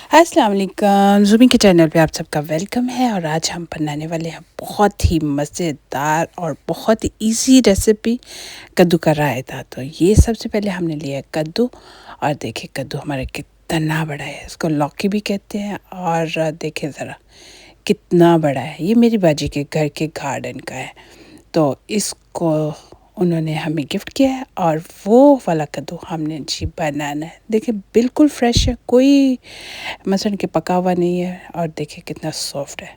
अस्सलाम वालेकुम ज़ुमी के चैनल पे आप सबका वेलकम है। और आज हम बनाने वाले हैं बहुत ही मज़ेदार और बहुत ही इजी रेसिपी कद्दू का रायता। तो ये सबसे पहले हमने लिया है कद्दू। और देखिए कद्दू हमारा कितना बड़ा है, इसको लौकी भी कहते हैं। और देखिए ज़रा कितना बड़ा है, ये मेरी बाजी के घर के गार्डन का है। तो इसको उन्होंने हमें गिफ्ट किया है और वो वाला कद्दू हमने जी बनाना है। देखिए बिल्कुल फ्रेश है, कोई मसलन के पका हुआ नहीं है। और देखिए कितना सॉफ्ट है।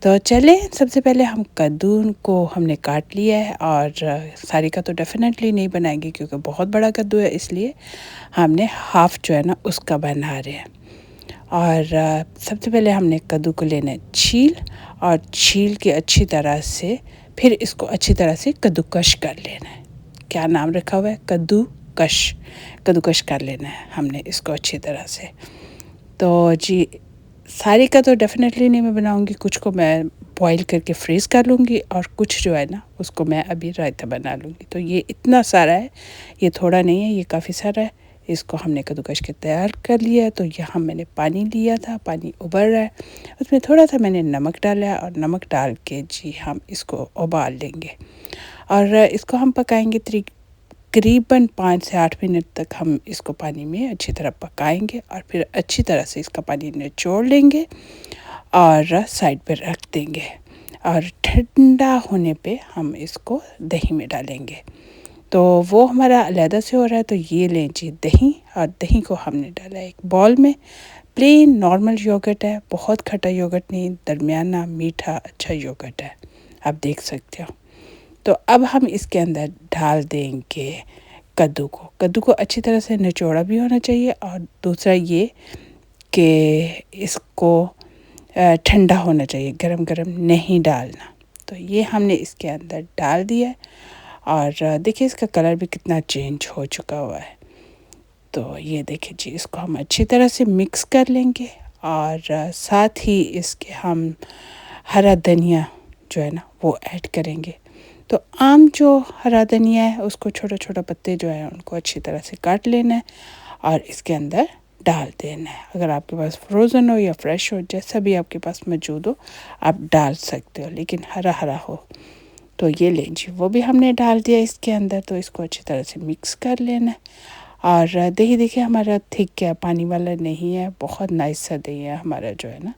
तो चले सबसे पहले हम कद्दू को हमने काट लिया है। और सारी का तो डेफिनेटली नहीं बनाएंगे क्योंकि बहुत बड़ा कद्दू है, इसलिए हमने हाफ़ जो है ना उसका बना रहे हैं। और सबसे पहले हमने कद्दू को लेना है छील, और छील के अच्छी तरह से फिर इसको अच्छी तरह से कद्दूकश कर लेना है। क्या नाम रखा हुआ है? कद्दूकश। कद्दूकश कर लेना है हमने इसको अच्छी तरह से। तो जी सारे का तो डेफिनेटली नहीं मैं बनाऊंगी, कुछ को मैं बॉईल करके फ्रीज़ कर लूँगी और कुछ जो है ना उसको मैं अभी रायता बना लूँगी। तो ये इतना सारा है, ये थोड़ा नहीं है, ये काफ़ी सारा है। इसको हमने कद्दूकश के तैयार कर लिया है। तो यहाँ मैंने पानी लिया था, पानी उबल रहा है, उसमें थोड़ा सा मैंने नमक डाला है। और नमक डाल के जी हम इसको उबाल लेंगे। और इसको हम पकाएंगे तकरीबन 5 से 8 मिनट तक हम इसको पानी में अच्छी तरह पकाएंगे। और फिर अच्छी तरह से इसका पानी निचोड़ लेंगे और साइड पर रख देंगे। और ठंडा होने पे हम इसको दही में डालेंगे। तो वो हमारा अलहदा से हो रहा है। तो ये लें जी दही, और दही को हमने डाला एक बॉल में। प्लेन नॉर्मल योगर्ट है, बहुत खट्टा योगर्ट नहीं, दरमियाना मीठा अच्छा योगर्ट है, आप देख सकते हो। तो अब हम इसके अंदर डाल देंगे कद्दू को। कद्दू को अच्छी तरह से निचोड़ा भी होना चाहिए। और दूसरा ये कि इसको ठंडा होना चाहिए, गरम गरम नहीं डालना। तो ये हमने इसके अंदर डाल दिया है। और देखिए इसका कलर भी कितना चेंज हो चुका हुआ है। तो ये देखिए जी, इसको हम अच्छी तरह से मिक्स कर लेंगे। और साथ ही इसके हम हरा धनिया जो है ना वो ऐड करेंगे। तो आम जो हरा धनिया है उसको छोटा छोटा पत्ते जो है उनको अच्छी तरह से काट लेना है और इसके अंदर डाल देना है। अगर आपके पास फ्रोज़न हो या फ्रेश हो, जैसा भी आपके पास मौजूद हो आप डाल सकते हो, लेकिन हरा हरा हो। तो ये लें जी, वो भी हमने डाल दिया इसके अंदर। तो इसको अच्छी तरह से मिक्स कर लेना है। और दही देखिए हमारा थिक है, पानी वाला नहीं है, बहुत नाइस सा दही है हमारा जो है ना।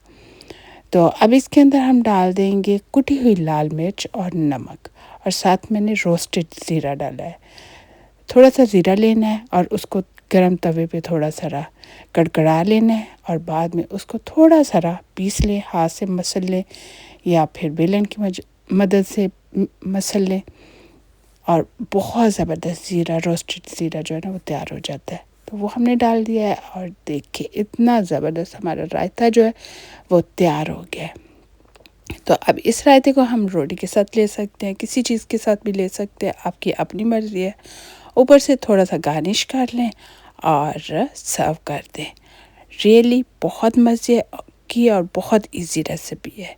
तो अब इसके अंदर हम डाल देंगे कुटी हुई लाल मिर्च और नमक। और साथ मैंने रोस्टेड ज़ीरा डाला है। थोड़ा सा ज़ीरा लेना है और उसको गरम तवे पे थोड़ा सा कड़कड़ा लेना है। और बाद में उसको थोड़ा सा पीस लें, हाथ से मसल लें या फिर बेलन की मदद से मसल लें। और बहुत ज़बरदस्त ज़ीरा, रोस्टेड ज़ीरा जो है ना वो तैयार हो जाता है। तो वो हमने डाल दिया है। और देखिए इतना ज़बरदस्त हमारा रायता जो है वो तैयार हो गया है। तो अब इस रायते को हम रोटी के साथ ले सकते हैं, किसी चीज़ के साथ भी ले सकते हैं, आपकी अपनी मर्ज़ी है। ऊपर से थोड़ा सा गार्निश कर लें और सर्व कर दें। रियली बहुत मज़े की और बहुत इजी रेसिपी है।